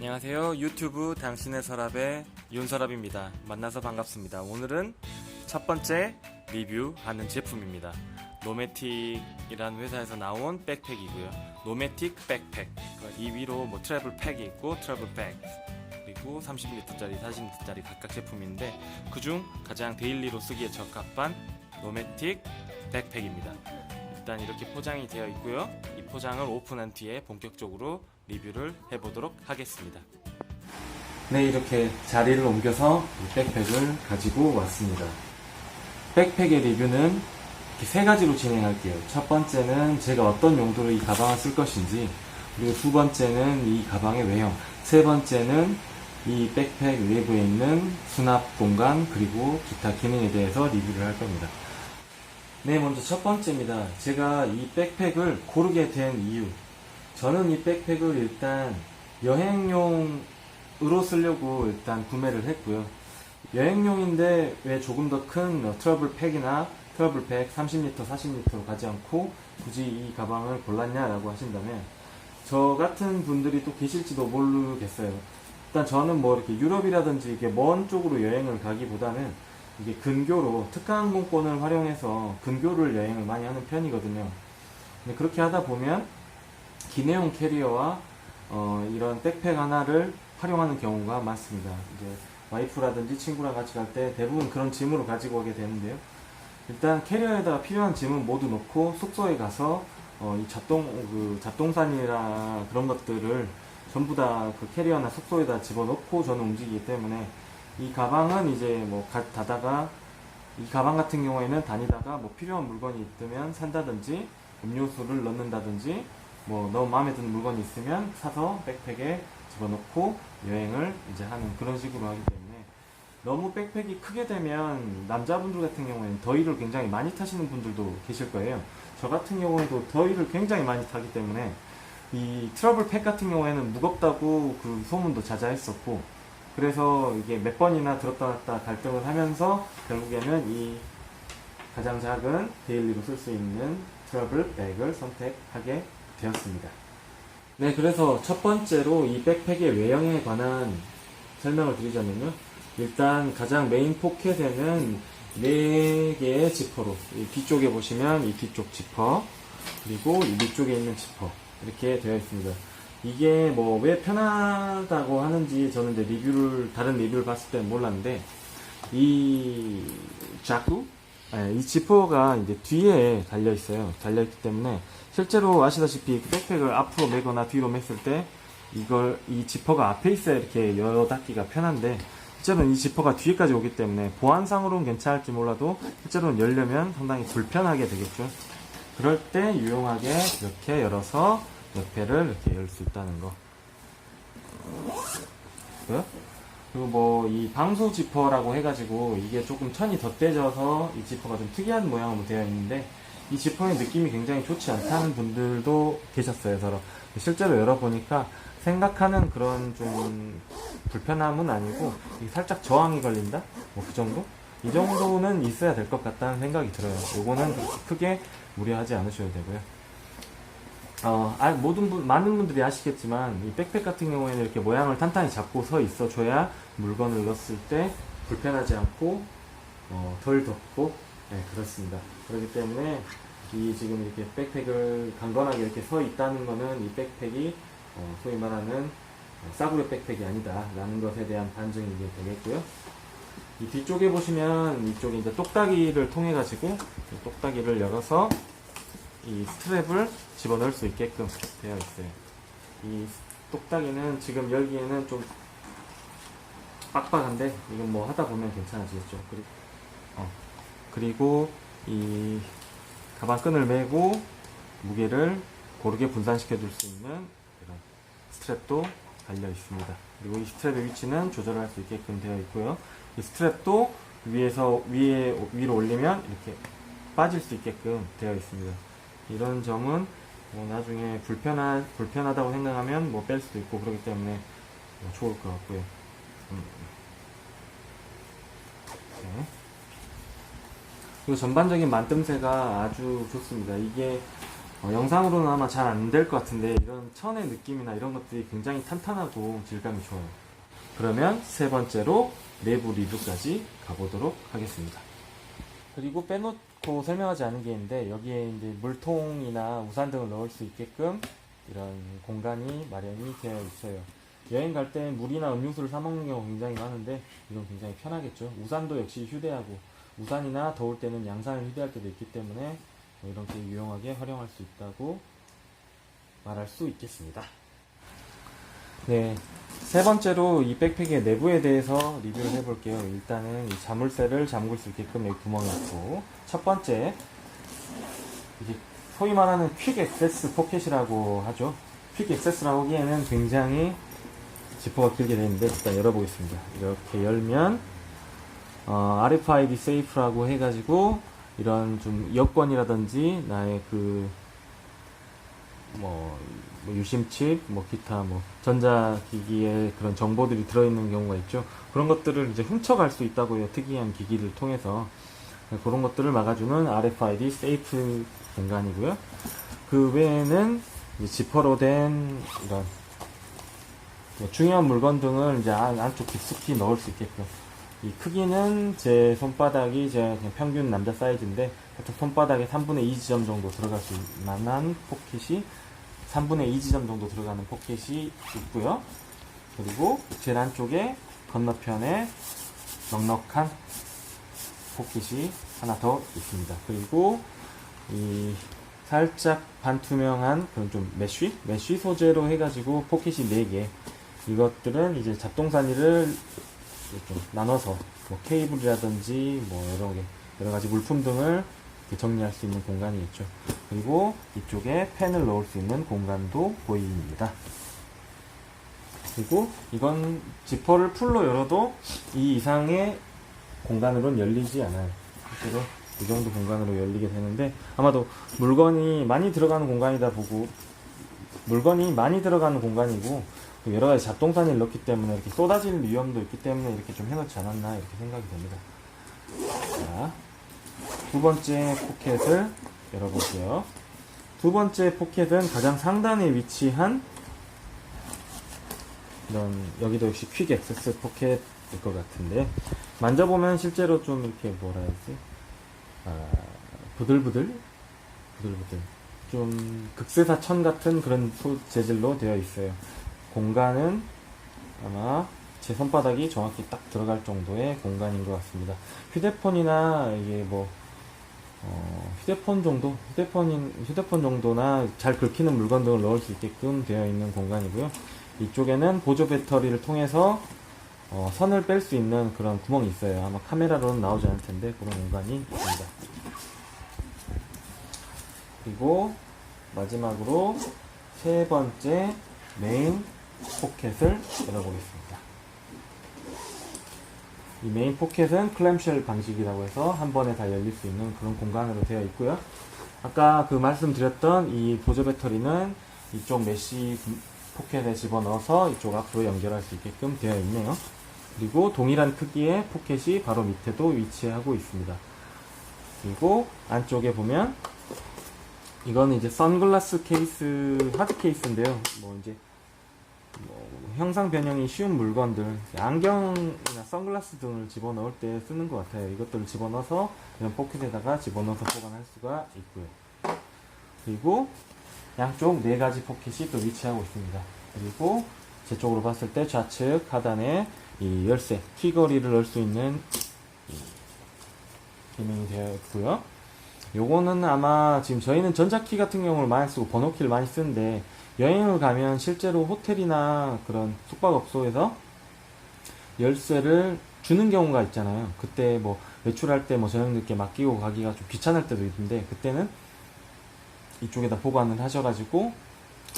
안녕하세요. 유튜브 당신의 서랍의 윤서랍입니다. 만나서 반갑습니다. 오늘은 첫 번째 리뷰하는 제품입니다. 노매틱이라는 회사에서 나온 백팩이고요. 노매틱 백팩. 이 위로 트래블 팩이 있고 트래블 백 그리고 30L짜리 40L짜리 각각 제품인데 그중 가장 데일리로 쓰기에 적합한 노매틱 백팩입니다. 일단 이렇게 포장이 되어 있고요. 이 포장을 오픈한 뒤에 본격적으로 리뷰를 해보도록 하겠습니다. 네, 이렇게 자리를 옮겨서 이 백팩을 가지고 왔습니다. 백팩의 리뷰는 이렇게 세 가지로 진행할게요. 첫 번째는 제가 어떤 용도로 이 가방을 쓸 것인지, 그리고 두 번째는 이 가방의 외형, 세 번째는 이 백팩 외부에 있는 수납 공간, 그리고 기타 기능에 대해서 리뷰를 할 겁니다. 네, 먼저 첫 번째입니다. 제가 이 백팩을 고르게 된 이유. 저는 이 백팩을 일단 여행용으로 쓰려고 일단 구매를 했고요. 여행용인데 왜 조금 더 큰 트러블 팩이나 트러블 팩 30L, 40L로 가지 않고 굳이 이 가방을 골랐냐라고 하신다면 저 같은 분들이 또 계실지도 모르겠어요. 일단 저는 이렇게 유럽이라든지 이게 먼 쪽으로 여행을 가기보다는 이게 근교로 특가항공권을 활용해서 근교를 여행을 많이 하는 편이거든요. 근데 그렇게 하다 보면 기내용 캐리어와 이런 백팩 하나를 활용하는 경우가 많습니다. 이제 와이프라든지 친구랑 같이 갈 때 대부분 그런 짐으로 가지고 오게 되는데요. 일단 캐리어에다가 필요한 짐은 모두 넣고 숙소에 가서 이 잡동사니나 그런 것들을 전부 다 그 캐리어나 숙소에다 집어넣고 저는 움직이기 때문에 이 가방은 이제 다다가 이 가방 같은 경우에는 다니다가 필요한 물건이 있으면 산다든지 음료수를 넣는다든지 너무 마음에 드는 물건이 있으면 사서 백팩에 집어넣고 여행을 이제 하는 그런 식으로 하기 때문에 너무 백팩이 크게 되면 남자분들 같은 경우에는 더위를 굉장히 많이 타시는 분들도 계실 거예요. 저 같은 경우에도 더위를 굉장히 많이 타기 때문에 이 트러블 팩 같은 경우에는 무겁다고 그 소문도 자자했었고, 그래서 이게 몇 번이나 들었다 놨다 갈등을 하면서 결국에는 이 가장 작은 데일리로 쓸 수 있는 트러블 백을 선택하게 되었습니다. 네, 그래서 첫 번째로 이 백팩의 외형에 관한 설명을 드리자면요. 일단 가장 메인 포켓에는 4개의 지퍼로, 이 뒤쪽에 보시면 이 뒤쪽 지퍼, 그리고 이 밑쪽에 있는 지퍼, 이렇게 되어 있습니다. 이게 왜 편하다고 하는지 저는 이제 다른 리뷰를 봤을 때 몰랐는데, 이 지퍼가 이제 뒤에 달려 있어요. 달려 있기 때문에 실제로 아시다시피 백팩을 앞으로 메거나 뒤로 맸을 때 이 지퍼가 앞에 있어야 이렇게 열어 닫기가 편한데, 실제로는 이 지퍼가 뒤에까지 오기 때문에 보안상으로는 괜찮을지 몰라도 실제로는 열려면 상당히 불편하게 되겠죠. 그럴 때 유용하게 이렇게 열어서 옆에를 이렇게 열 수 있다는 거. 그리고 이 방수 지퍼라고 해가지고 이게 조금 천이 덧대져서 이 지퍼가 좀 특이한 모양으로 되어 있는데, 이 지퍼의 느낌이 굉장히 좋지 않다는 분들도 계셨어요. 실제로 열어보니까 생각하는 그런 좀 불편함은 아니고 살짝 저항이 걸린다? 그 정도? 이 정도는 있어야 될 것 같다는 생각이 들어요. 요거는 크게 무리하지 않으셔도 되고요. 많은 분들이 아시겠지만 이 백팩 같은 경우에는 이렇게 모양을 탄탄히 잡고 서 있어 줘야 물건을 넣었을 때 불편하지 않고 덜 덥고, 네, 그렇습니다. 그렇기 때문에 이 지금 이렇게 백팩을 강건하게 이렇게 서 있다는 거는 이 백팩이 소위 말하는 싸구려 백팩이 아니다 라는 것에 대한 반증이 되겠고요. 이 뒤쪽에 보시면 이쪽에 이제 똑딱이를 통해 가지고 똑딱이를 열어서 이 스트랩을 집어넣을 수 있게끔 되어 있어요. 이 똑딱이는 지금 열기에는 좀 빡빡한데 이건 하다 보면 괜찮아지겠죠. 그리고 이 가방 끈을 메고 무게를 고르게 분산시켜 줄 수 있는 이런 스트랩도 달려 있습니다. 그리고 이 스트랩의 위치는 조절할 수 있게끔 되어 있고요. 이 스트랩도 위로 올리면 이렇게 빠질 수 있게끔 되어 있습니다. 이런 점은 나중에 불편하다고 생각하면 뺄 수도 있고 그렇기 때문에 좋을 것 같고요. 네. 그리고 전반적인 만듦새가 아주 좋습니다. 이게 영상으로는 아마 잘 안 될 것 같은데 이런 천의 느낌이나 이런 것들이 굉장히 탄탄하고 질감이 좋아요. 그러면 세 번째로 내부 리뷰까지 가보도록 하겠습니다. 그리고 빼놓고 설명하지 않은 게 있는데 여기에 이제 물통이나 우산 등을 넣을 수 있게끔 이런 공간이 마련이 되어 있어요. 여행 갈 때 물이나 음료수를 사 먹는 경우 굉장히 많은데 이건 굉장히 편하겠죠. 우산도 역시 휴대하고 우산이나 더울 때는 양산을 휴대할 때도 있기 때문에 이렇게 유용하게 활용할 수 있다고 말할 수 있겠습니다. 네, 세 번째로 이 백팩의 내부에 대해서 리뷰를 해볼게요. 일단은 이 자물쇠를 잠글 수 있게끔 여기 구멍이 있고, 첫 번째 이게 소위 말하는 퀵 액세스 포켓이라고 하죠. 퀵 액세스라고 하기에는 굉장히 지퍼가 길게 되어 있는데 일단 열어보겠습니다. 이렇게 열면 RFID 세이프라고 해가지고 이런 좀 여권이라든지 나의 유심칩, 기타 전자기기에 그런 정보들이 들어있는 경우가 있죠. 그런 것들을 이제 훔쳐갈 수 있다고요. 특이한 기기를 통해서. 그런 것들을 막아주는 RFID 세이프 공간이고요. 그 외에는 이제 지퍼로 된 이런 중요한 물건 등을 이제 안쪽 깊숙이 넣을 수 있게끔. 이 크기는 제 손바닥이 그냥 평균 남자 사이즈인데 보통 손바닥에 3분의 2 지점 정도 들어갈 수 만한 포켓이 3분의 2 지점 정도 들어가는 포켓이 있고요. 그리고 제일 안쪽에 건너편에 넉넉한 포켓이 하나 더 있습니다. 그리고 이 살짝 반투명한 그런 좀 메쉬 소재로 해가지고 포켓이 4개. 이것들은 이제 잡동사니를 좀 나눠서 케이블이라든지 여러 가지 물품 등을 정리할 수 있는 공간이 있죠. 그리고 이쪽에 펜을 넣을 수 있는 공간도 보입니다. 그리고 이건 지퍼를 풀로 열어도 이 이상의 공간으로는 열리지 않아요. 실제로 이 정도 공간으로 열리게 되는데 아마도 물건이 많이 들어가는 공간이고 여러 가지 잡동사니를 넣기 때문에 이렇게 쏟아질 위험도 있기 때문에 이렇게 좀 해놓지 않았나 이렇게 생각이 됩니다. 자, 두 번째 포켓을 열어볼게요. 두 번째 포켓은 가장 상단에 위치한 이런 여기도 역시 퀵 액세스 포켓일 것 같은데 만져보면 실제로 좀 이렇게 부들부들 좀 극세사 천 같은 그런 재질로 되어 있어요. 공간은 아마 제 손바닥이 정확히 딱 들어갈 정도의 공간인 것 같습니다. 휴대폰이나 이게 휴대폰 정도나 잘 긁히는 물건 등을 넣을 수 있게끔 되어 있는 공간이고요. 이쪽에는 보조 배터리를 통해서 선을 뺄 수 있는 그런 구멍이 있어요. 아마 카메라로는 나오지 않을 텐데 그런 공간이 있습니다. 그리고 마지막으로 세 번째 메인 포켓을 열어보겠습니다. 이 메인 포켓은 클램쉘 방식이라고 해서 한 번에 다 열릴 수 있는 그런 공간으로 되어 있고요. 아까 말씀드렸던 이 보조 배터리는 이쪽 메쉬 포켓에 집어넣어서 이쪽 앞으로 연결할 수 있게끔 되어 있네요. 그리고 동일한 크기의 포켓이 바로 밑에도 위치하고 있습니다. 그리고 안쪽에 보면 이거는 이제 선글라스 케이스, 하드 케이스인데요. 형상 변형이 쉬운 물건들, 안경이나 선글라스 등을 집어넣을 때 쓰는 것 같아요. 이것들을 집어넣어서 이런 포켓에다가 집어넣어서 보관할 수가 있고요. 그리고 양쪽 4가지 포켓이 또 위치하고 있습니다. 그리고 제 쪽으로 봤을 때 좌측 하단에 이 열쇠, 키거리를 넣을 수 있는 기능이 되어 있고요. 요거는 아마 지금 저희는 전자키 같은 경우를 많이 쓰고 번호키를 많이 쓰는데 여행을 가면 실제로 호텔이나 그런 숙박업소에서 열쇠를 주는 경우가 있잖아요. 그때 외출할 때 저녁 늦게 맡기고 가기가 좀 귀찮을 때도 있는데 그때는 이쪽에다 보관을 하셔가지고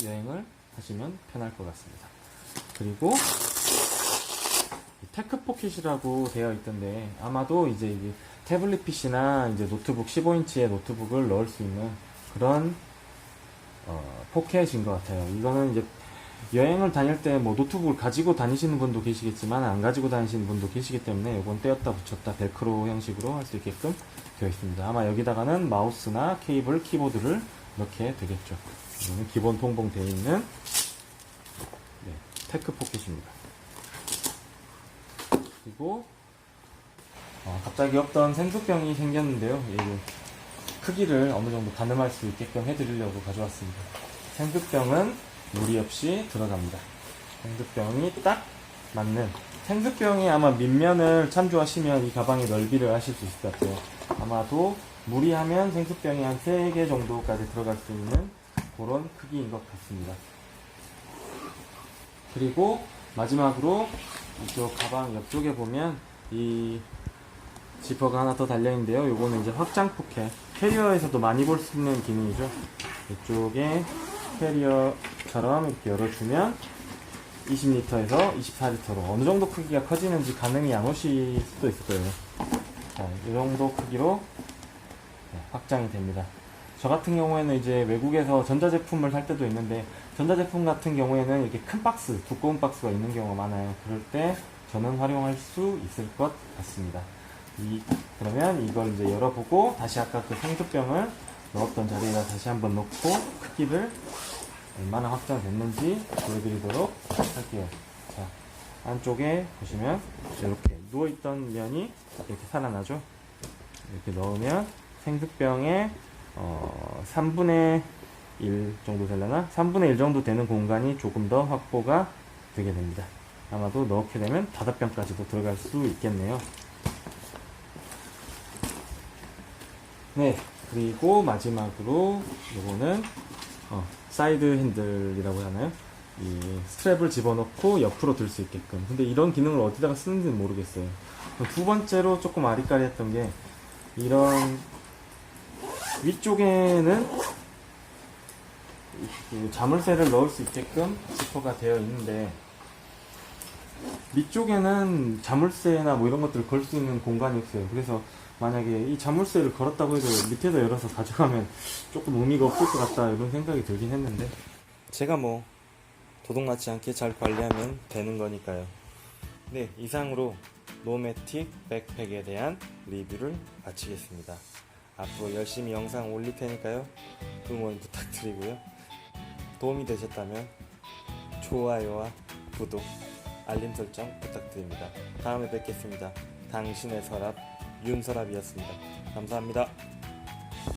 여행을 하시면 편할 것 같습니다. 그리고 테크 포켓이라고 되어 있던데 아마도 이제 태블릿 PC나 이제 노트북 15인치의 노트북을 넣을 수 있는 그런 포켓인 것 같아요. 이거는 이제 여행을 다닐 때 노트북을 가지고 다니시는 분도 계시겠지만 안 가지고 다니시는 분도 계시기 때문에 이건 떼었다 붙였다 벨크로 형식으로 할 수 있게끔 되어 있습니다. 아마 여기다가는 마우스나 케이블, 키보드를 이렇게 되겠죠. 이거는 기본 통봉되어 있는 테크 포켓입니다. 그리고 갑자기 없던 생수병이 생겼는데요. 이 크기를 어느 정도 가늠할 수 있게끔 해드리려고 가져왔습니다. 생수병은 무리 없이 들어갑니다. 생수병이 딱 맞는, 생수병이 아마 밑면을 참조하시면 이 가방의 넓이를 아실 수 있을 것 같아요. 아마도 무리하면 생수병이 한 3개 정도까지 들어갈 수 있는 그런 크기인 것 같습니다. 그리고 마지막으로 이쪽 가방 옆쪽에 보면 이 지퍼가 하나 더 달려있는데요. 요거는 이제 확장 포켓, 캐리어에서도 많이 볼 수 있는 기능이죠. 이쪽에 캐리어처럼 이렇게 열어주면 20리터에서 24리터로 어느 정도 크기가 커지는지 가늠이 안 오실 수도 있을 거예요. 자, 이 정도 크기로 확장이 됩니다. 저 같은 경우에는 이제 외국에서 전자제품을 살 때도 있는데, 전자제품 같은 경우에는 이렇게 큰 박스, 두꺼운 박스가 있는 경우가 많아요. 그럴 때 저는 활용할 수 있을 것 같습니다. 그러면 이걸 이제 열어보고 다시 아까 그 생수병을 넣었던 자리에다 다시 한번 넣고 크기를 얼마나 확장됐는지 보여드리도록 할게요. 자, 안쪽에 보시면 이렇게 누워있던 면이 이렇게 살아나죠. 이렇게 넣으면 생수병의 3분의 1 정도 되려나? 3분의 1 정도 되는 공간이 조금 더 확보가 되게 됩니다. 아마도 넣게 되면 5병까지도 들어갈 수 있겠네요. 네, 그리고 마지막으로 요거는 사이드 핸들이라고 하나요? 이 스트랩을 집어넣고 옆으로 들 수 있게끔. 근데 이런 기능을 어디다가 쓰는지는 모르겠어요. 두 번째로 조금 아리까리했던 게, 이런 위쪽에는 자물쇠를 넣을 수 있게끔 지퍼가 되어 있는데, 밑쪽에는 자물쇠나 뭐 이런 것들을 걸 수 있는 공간이 없어요. 그래서 만약에 이 자물쇠를 걸었다고 해도 밑에다 열어서 가져가면 조금 의미가 없을 것 같다, 이런 생각이 들긴 했는데, 제가 뭐 도둑맞지 않게 잘 관리하면 되는 거니까요. 네, 이상으로 노매틱 백팩에 대한 리뷰를 마치겠습니다. 앞으로 열심히 영상 올릴 테니까요, 응원 부탁드리고요. 도움이 되셨다면 좋아요와 구독, 알림 설정 부탁드립니다. 다음에 뵙겠습니다. 당신의 서랍 윤서랍이었습니다. 감사합니다.